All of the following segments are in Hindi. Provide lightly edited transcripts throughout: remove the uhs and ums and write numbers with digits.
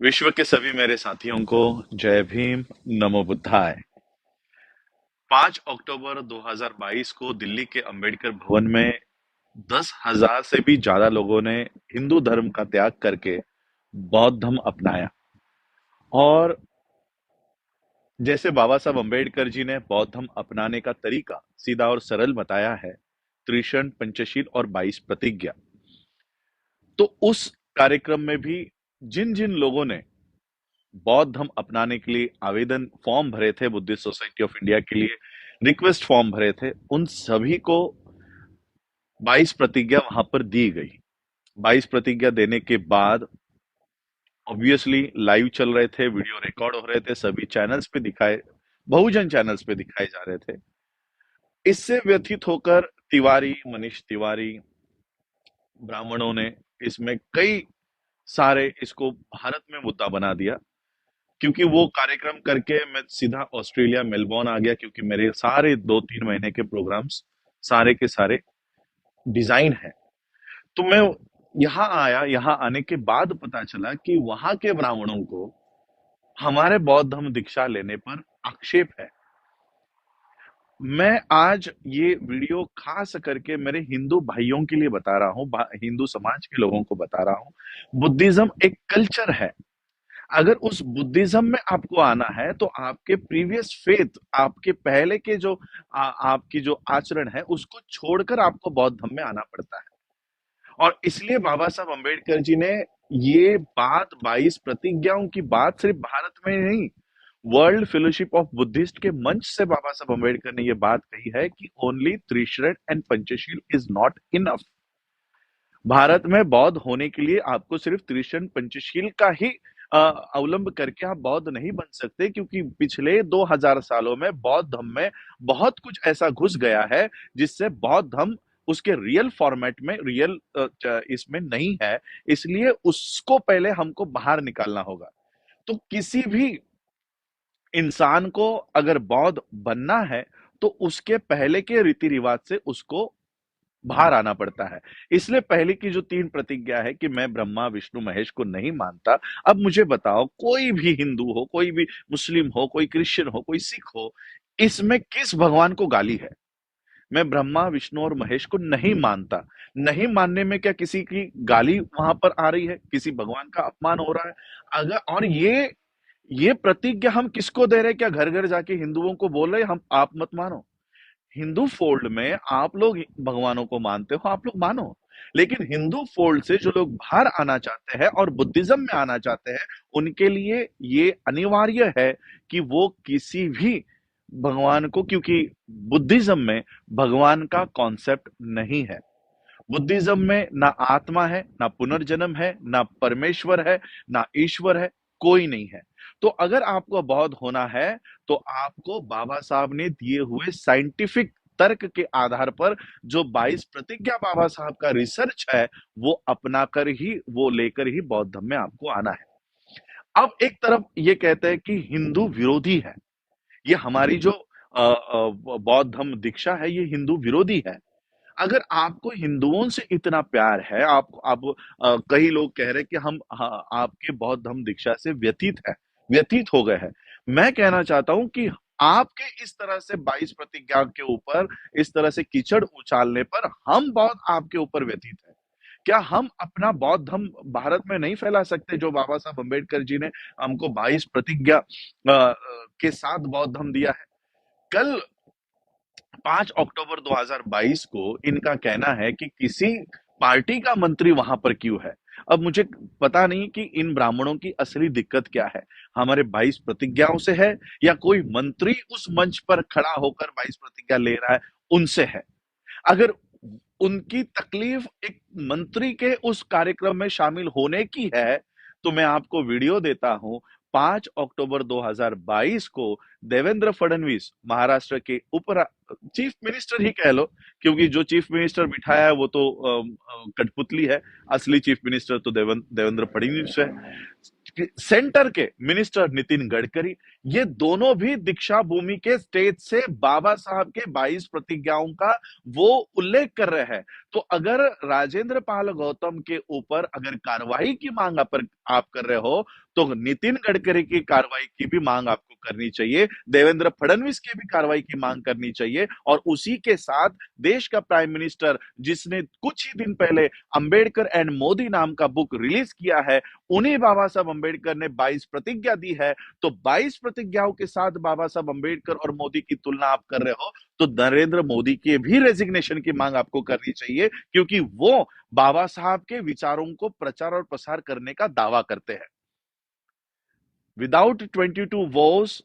विश्व के सभी मेरे साथियों को जय भीम, नमो बुद्धाय। 5 अक्टूबर 2022 को दिल्ली के अंबेडकर भवन में 10,000 से भी ज्यादा लोगों ने हिंदू धर्म का त्याग करके बौद्ध धर्म अपनाया। और जैसे बाबा साहब अंबेडकर जी ने बौद्ध धर्म अपनाने का तरीका सीधा और सरल बताया है, त्रिशरण, पंचशील और 22 प्रतिज्ञा। तो उस कार्यक्रम में भी जिन जिन लोगों ने बौद्ध धर्म अपनाने के लिए आवेदन फॉर्म भरे थे, बुद्धिस्ट सोसाइटी ऑफ इंडिया के लिए रिक्वेस्ट फॉर्म भरे थे, उन सभी को 22 प्रतिज्ञा वहां पर दी गई। 22 प्रतिज्ञा देने के बाद ऑब्वियसली लाइव चल रहे थे, वीडियो रिकॉर्ड हो रहे थे, सभी चैनल्स पे दिखाए, बहुजन चैनल्स पे दिखाए जा रहे थे। इससे व्यथित होकर तिवारी, मनीष तिवारी, ब्राह्मणों ने इसमें कई सारे इसको भारत में मुद्दा बना दिया। क्योंकि वो कार्यक्रम करके मैं सीधा ऑस्ट्रेलिया मेलबोर्न आ गया, क्योंकि मेरे सारे 2-3 महीने के प्रोग्राम्स सारे के सारे डिजाइन है। तो मैं यहाँ आया, यहाँ आने के बाद पता चला कि वहां के ब्राह्मणों को हमारे बौद्ध धर्म दीक्षा लेने पर आक्षेप है। मैं आज ये वीडियो खास करके मेरे हिंदू भाइयों के लिए बता रहा हूँ, हिंदू समाज के लोगों को बता रहा हूँ। बुद्धिज्म एक कल्चर है। अगर उस बुद्धिज्म में आपको आना है तो आपके प्रीवियस फेथ, आपके पहले के जो आपकी जो आचरण है उसको छोड़कर आपको बौद्ध धर्म में आना पड़ता है। और इसलिए बाबा साहब अंबेडकर जी ने ये बात, 22 प्रतिज्ञाओं की बात सिर्फ भारत में नहीं, वर्ल्ड फेलोशिप ऑफ बुद्धिस्ट के मंच से बाबा साहब अंबेडकर ने ये बात कही है कि only Trisharan and Panchsheel is not enough. Bharat में बौद्ध होने के लिए आपको सिर्फ त्रिशरण पंचशील का ही अवलंब करके आप बौद्ध नहीं बन सकते, क्योंकि पिछले 2000 सालों में बौद्ध धर्म में बहुत कुछ ऐसा घुस गया है जिससे बौद्ध धर्म उसके रियल फॉर्मेट में, रियल इसमें नहीं है। इसलिए उसको पहले हमको बाहर निकालना होगा। तो किसी भी इंसान को अगर बौद्ध बनना है तो उसके पहले के रीति रिवाज से उसको बाहर आना पड़ता है। इसलिए पहले की जो 3 प्रतिज्ञा है कि मैं ब्रह्मा, विष्णु, महेश को नहीं मानता। अब मुझे बताओ, कोई भी हिंदू हो, कोई भी मुस्लिम हो, कोई क्रिश्चियन हो, कोई सिख हो, इसमें किस भगवान को गाली है? मैं ब्रह्मा, विष्णु और महेश को नहीं मानता। नहीं मानने में क्या किसी की गाली वहां पर आ रही है? किसी भगवान का अपमान हो रहा है? अगर और ये प्रतिज्ञा हम किसको दे रहे हैं? क्या घर घर जाके हिंदुओं को बोल रहे हैं हम आप मत मानो? हिंदू फोल्ड में आप लोग भगवानों को मानते हो, आप लोग मानो। लेकिन हिंदू फोल्ड से जो लोग बाहर आना चाहते हैं और बुद्धिज्म में आना चाहते हैं, उनके लिए ये अनिवार्य है कि वो किसी भी भगवान को, क्योंकि बुद्धिज्म में भगवान का कॉन्सेप्ट नहीं है। बुद्धिज्म में ना आत्मा है, ना पुनर्जन्म है, ना परमेश्वर है, ना ईश्वर है, कोई नहीं है। तो अगर आपको बौद्ध होना है तो आपको बाबा साहब ने दिए हुए साइंटिफिक तर्क के आधार पर जो 22 प्रतिज्ञा बाबा साहब का रिसर्च है, वो अपना कर ही, वो लेकर ही बौद्ध धर्म में आपको आना है। अब एक तरफ ये कहते हैं कि हिंदू विरोधी है, ये हमारी जो बौद्ध धर्म दीक्षा है ये हिंदू विरोधी है। अगर आपको हिंदुओं से इतना प्यार है, आप कई लोग कह रहे हैं कि हम आपके बौद्ध धर्म दीक्षा से व्यतीत हो गए हैं। मैं कहना चाहता हूं कि आपके इस तरह से 22 प्रतिज्ञा के ऊपर इस तरह से कीचड़ उछालने पर हम बौद्ध आपके ऊपर व्यतीत है। क्या हम अपना बौद्ध धर्म भारत में नहीं फैला सकते, जो बाबा साहब अम्बेडकर जी ने हमको 22 प्रतिज्ञा के साथ बौद्ध धर्म दिया है? कल 5 अक्टूबर 2022 को इनका कहना है कि किसी पार्टी का मंत्री वहां पर क्यों है। अब मुझे पता नहीं कि इन ब्राह्मणों की असली दिक्कत क्या है, हमारे 22 प्रतिज्ञाओं से है या कोई मंत्री उस मंच पर खड़ा होकर 22 प्रतिज्ञा ले रहा है उनसे है। अगर उनकी तकलीफ एक मंत्री के उस कार्यक्रम में शामिल होने की है तो मैं आपको वीडियो देता हूं। 5 अक्टूबर 2022 को देवेंद्र फडणवीस, महाराष्ट्र के उप चीफ मिनिस्टर ही कह लो, क्योंकि जो चीफ मिनिस्टर बिठाया है वो तो कठपुतली है। असली चीफ मिनिस्टर तो देवेंद्र फडणवीस है। सेंटर के मिनिस्टर नितिन गडकरी, ये दोनों भी दीक्षा भूमि के स्टेज से बाबा साहब के 22 प्रतिज्ञाओं का वो उल्लेख कर रहे हैं। तो अगर राजेंद्र पाल गौतम के ऊपर अगर कार्रवाई की मांग आप कर रहे हो, तो नितिन गडकरी की कार्रवाई की भी मांग आपको करनी चाहिए, देवेंद्र फडणवीस की भी कार्रवाई की मांग करनी चाहिए, और उसी के साथ देश का प्राइम मिनिस्टर जिसने कुछ ही दिन पहले अंबेडकर एंड मोदी नाम का बुक रिलीज किया है, उन्हीं बाबा साहब अंबेडकर ने 22 प्रतिज्ञा दी है। तो 22 प्रतिज्ञाओं के साथ बाबा साहब अंबेडकर और मोदी की तुलना आप कर रहे हो, तो नरेंद्र मोदी के भी रेजिग्नेशन की मांग आपको करनी चाहिए, क्योंकि वो बाबा साहब के विचारों को प्रचार और प्रसार करने का दावा करते हैं। विदाउट 22 वोस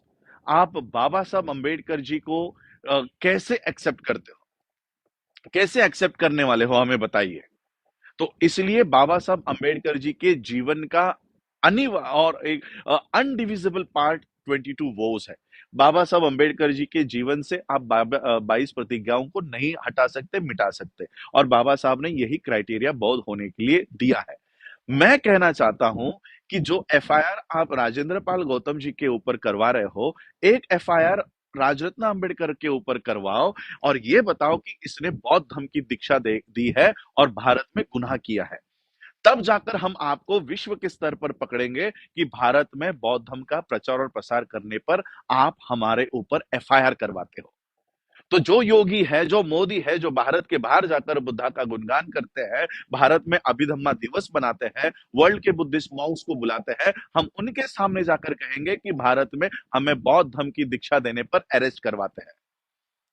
आप बाबा साहब अंबेडकर जी को कैसे एक्सेप्ट करते हो, कैसे एक्सेप्ट करने वाले हो, हमें बताइए। तो इसलिए बाबा साहब अंबेडकर जी के जीवन का अनिवार्य और एक अनडिविजिबल पार्ट 22 वोस है। बाबा साहब अंबेडकर जी के जीवन से आप 22 प्रतिज्ञाओं को नहीं हटा सकते, मिटा सकते, और बाबा साहब ने यही क्राइटेरिया बौद्ध होने के लिए दिया है। मैं कहना चाहता हूं कि जो एफआईआर आप राजेंद्र पाल गौतम जी के ऊपर करवा रहे हो, एक एफआईआर राजरत्न अंबेडकर के ऊपर करवाओ, और ये बताओ कि इसने बौद्ध धर्म की दीक्षा दी है और भारत में गुनाह किया है। तब जाकर हम आपको विश्व के स्तर पर पकड़ेंगे कि भारत में बौद्ध धर्म का प्रचार और प्रसार करने पर आप हमारे ऊपर एफआईआर करवाते हो। तो जो योगी है, जो मोदी है, जो भारत के बाहर जाकर बुद्धा का गुणगान करते हैं, भारत में अभिधम्मा दिवस बनाते हैं, वर्ल्ड के बुद्धिस्ट मॉन्क्स को बुलाते हैं, हम उनके सामने जाकर कहेंगे कि भारत में हमें बौद्ध धर्म की दीक्षा देने पर अरेस्ट करवाते हैं।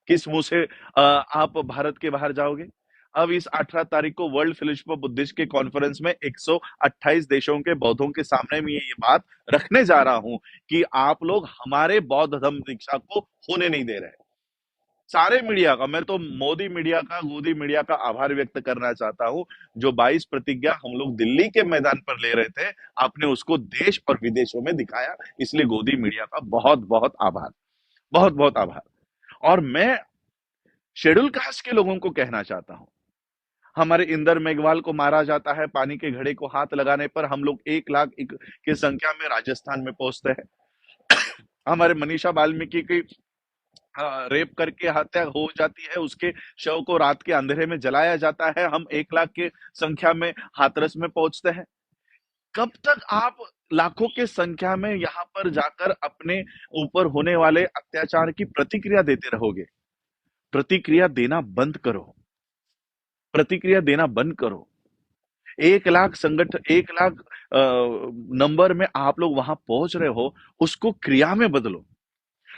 किस मुंह से आप भारत के बाहर जाओगे? अब इस 18 तारीख को वर्ल्ड फेलोशिप ऑफ बुद्धिस्ट के कॉन्फ्रेंस में 128 देशों के बौद्धों के सामने में ये बात रखने जा रहा हूं कि आप लोग हमारे बौद्ध धर्म दीक्षा को होने नहीं दे रहे। सारे मीडिया का, मैं तो मोदी मीडिया का, गोदी मीडिया का आभार व्यक्त करना चाहता हूं। जो 22 प्रतिज्ञा हम लोग दिल्ली के मैदान पर ले रहे थे, आपने उसको देश और विदेशों में दिखाया, इसलिए गोदी मीडिया का बहुत बहुत आभार, बहुत बहुत आभार। और मैं शेड्यूल कास्ट के लोगों को कहना चाहता हूं, हमारे इंदर मेघवाल को मारा जाता है, पानी के घड़े को हाथ लगाने पर हम लोग 1 लाख की संख्या में राजस्थान में पहुंचते हैं। हमारे मनीषा वाल्मीकि की रेप करके हत्या हो जाती है, उसके शव को रात के अंधेरे में जलाया जाता है, हम 1 लाख के संख्या में हाथरस में पहुंचते हैं। कब तक आप लाखों के संख्या में यहाँ पर जाकर अपने ऊपर होने वाले अत्याचार की प्रतिक्रिया देते रहोगे? प्रतिक्रिया देना बंद करो, प्रतिक्रिया देना बंद करो। 1 लाख संगठन, 1 लाख नंबर में आप लोग वहां पहुंच रहे हो, उसको क्रिया में बदलो।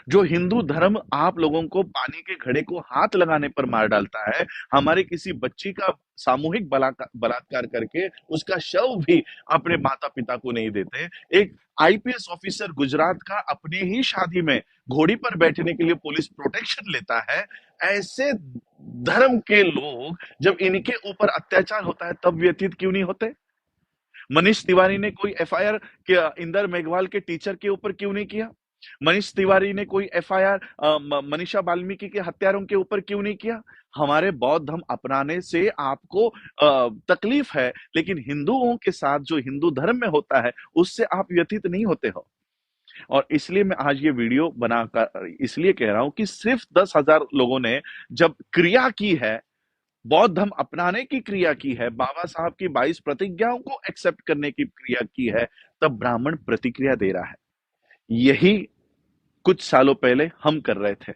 जो हिंदू धर्म आप लोगों को पानी के घड़े को हाथ लगाने पर मार डालता है, हमारे किसी बच्ची का सामूहिक बलात्कार करके उसका शव भी अपने माता पिता को नहीं देते, एक आईपीएस ऑफिसर गुजरात का अपने ही शादी में घोड़ी पर बैठने के लिए पुलिस प्रोटेक्शन लेता है, ऐसे धर्म के लोग जब इनके ऊपर अत्याचार होता है तब व्यथित क्यों नहीं होते? मनीष तिवारी ने कोई एफआईआर इंदर मेघवाल के टीचर के ऊपर क्यों नहीं किया? मनीष तिवारी ने कोई एफआईआर मनीषा वाल्मीकि के हत्यारों के ऊपर क्यों नहीं किया? हमारे बौद्ध धर्म अपनाने से आपको तकलीफ है, लेकिन हिंदुओं के साथ जो हिंदू धर्म में होता है उससे आप व्यथित नहीं होते हो। और इसलिए मैं आज ये वीडियो बनाकर इसलिए कह रहा हूं कि सिर्फ 10,000 लोगों ने जब क्रिया की है, बौद्ध धर्म अपनाने की क्रिया की है, बाबा साहब की 22 प्रतिज्ञाओं को एक्सेप्ट करने की क्रिया की है, तब ब्राह्मण प्रतिक्रिया दे रहा है। यही कुछ सालों पहले हम कर रहे थे।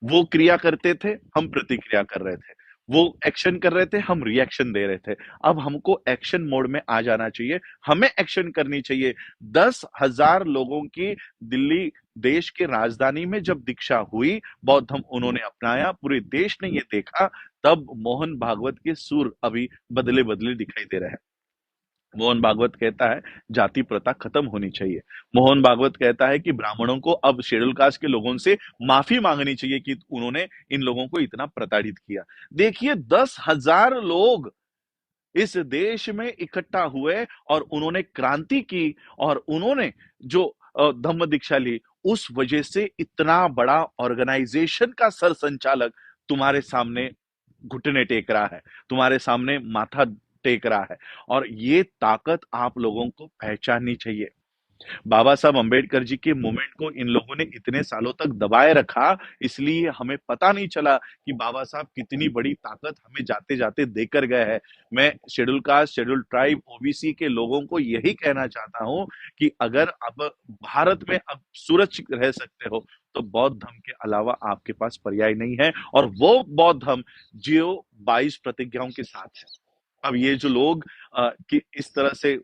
वो क्रिया करते थे, हम प्रतिक्रिया कर रहे थे। वो एक्शन कर रहे थे, हम रिएक्शन दे रहे थे। अब हमको एक्शन मोड में आ जाना चाहिए, हमें एक्शन करनी चाहिए। 10,000 लोगों की दिल्ली देश के राजधानी में जब दीक्षा हुई, बौद्ध धर्म उन्होंने अपनाया, पूरे देश ने ये देखा, तब मोहन भागवत के सुर अभी बदले बदले दिखाई दे रहे हैं। मोहन भागवत कहता है जाति प्रथा खत्म होनी चाहिए। मोहन भागवत कहता है कि ब्राह्मणों को अब शेड्यूल कास्ट के लोगों से माफी मांगनी चाहिए कि उन्होंने इन लोगों को इतना प्रताड़ित किया। देखिए 10,000 लोग इस देश में इकट्ठा हुए और उन्होंने क्रांति की, और उन्होंने जो धम्म दीक्षा ली, उस वजह से इतना बड़ा ऑर्गेनाइजेशन का सर संचालक तुम्हारे सामने घुटने टेक रहा है, तुम्हारे सामने माथा टेक रहा है। और ये ताकत आप लोगों को पहचाननी चाहिए। बाबा साहब अंबेडकर जी के मूवमेंट को इन लोगों ने इतने सालों तक दबाए रखा, इसलिए हमें पता नहीं चला कि बाबा साहब कितनी बड़ी ताकत हमें जाते-जाते देकर गए हैं। मैं schedule caste, schedule tribe, OBC के लोगों को यही कहना चाहता हूँ कि अगर अब भारत में अब सुरक्षित रह सकते हो, तो बौद्ध धर्म के अलावा आपके पास पर्याय नहीं है और वो बौद्ध धर्म जो 22 प्रतिज्ञाओं के साथ है। अब ये जो लोग कि इस तरह से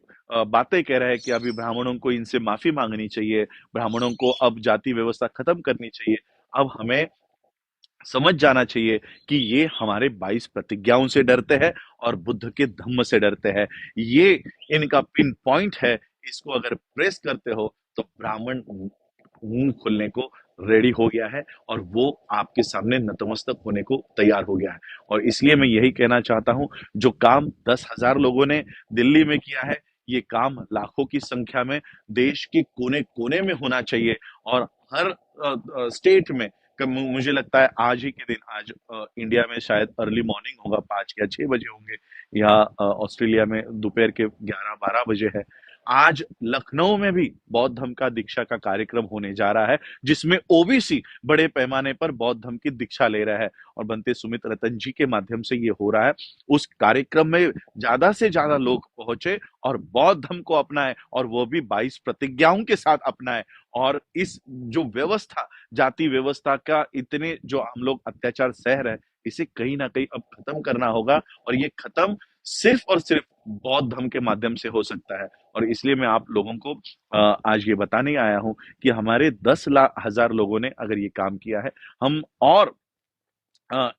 बातें कह रहे हैं कि अभी ब्राह्मणों को इनसे माफी मांगनी चाहिए, ब्राह्मणों को अब जाति व्यवस्था खत्म करनी चाहिए। अब हमें समझ जाना चाहिए कि ये हमारे 22 प्रतिज्ञाओं से डरते हैं और बुद्ध के धम्म से डरते हैं। ये इनका पिन पॉइंट है। इसको अगर प्रेस करते हो तो ब्राह्मण मुंह खोलने को रेडी हो गया है और वो आपके सामने नतमस्तक होने को तैयार हो गया है। और इसलिए मैं यही कहना चाहता हूं, जो काम 10,000 लोगों ने दिल्ली में किया है, ये काम लाखों की संख्या में देश के कोने कोने में होना चाहिए। और हर स्टेट में मुझे लगता है आज ही के दिन, आज इंडिया में शायद अर्ली मॉर्निंग होगा, 5 या 6 बजे होंगे, या ऑस्ट्रेलिया में दोपहर के 11-12 बजे है। आज लखनऊ में भी बौद्ध धर्म का दीक्षा का कार्यक्रम होने जा रहा है, जिसमें ओबीसी बड़े पैमाने पर बौद्ध धर्म की दीक्षा ले रहा है और बनते सुमित रतन जी के माध्यम से ये हो रहा है। उस कार्यक्रम में ज्यादा से ज्यादा लोग पहुंचे और बौद्ध धर्म को अपनाए, और वो भी 22 प्रतिज्ञाओं के साथ अपनाए। और इस जो व्यवस्था, जाति व्यवस्था का इतने जो हम लोग अत्याचार सह रहे हैं, इसे कहीं ना कहीं अब खत्म करना होगा। और ये खत्म सिर्फ और सिर्फ बौद्ध धर्म के माध्यम से हो सकता है। और इसलिए मैं आप लोगों को आज ये बताने आया हूं कि हमारे 10,000 लोगों ने अगर ये काम किया है, हम और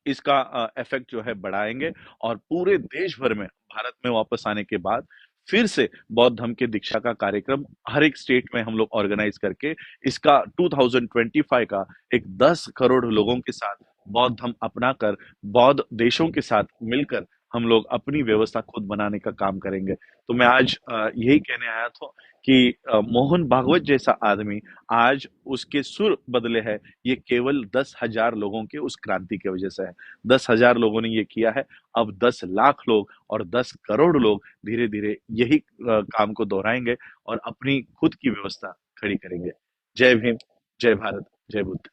इसका इफेक्ट जो है बढ़ाएंगे। और पूरे देश भर में भारत में वापस आने के बाद फिर से बौद्ध धर्म के दीक्षा का कार्यक्रम हर एक स्टेट में हम लोग ऑर्गेनाइज करके इसका 2025 का एक 10 करोड़ लोगों के साथ बौद्ध धर्म अपनाकर बौद्ध देशों के साथ मिलकर हम लोग अपनी व्यवस्था खुद बनाने का काम करेंगे। तो मैं आज यही कहने आया था कि मोहन भागवत जैसा आदमी, आज उसके सुर बदले हैं, ये केवल 10,000 लोगों के उस क्रांति की वजह से है। 10,000 लोगों ने ये किया है। अब 10 लाख लोग और 10 करोड़ लोग धीरे धीरे यही काम को दोहराएंगे और अपनी खुद की व्यवस्था खड़ी करेंगे। जय भीम, जय भारत, जय बुद्ध।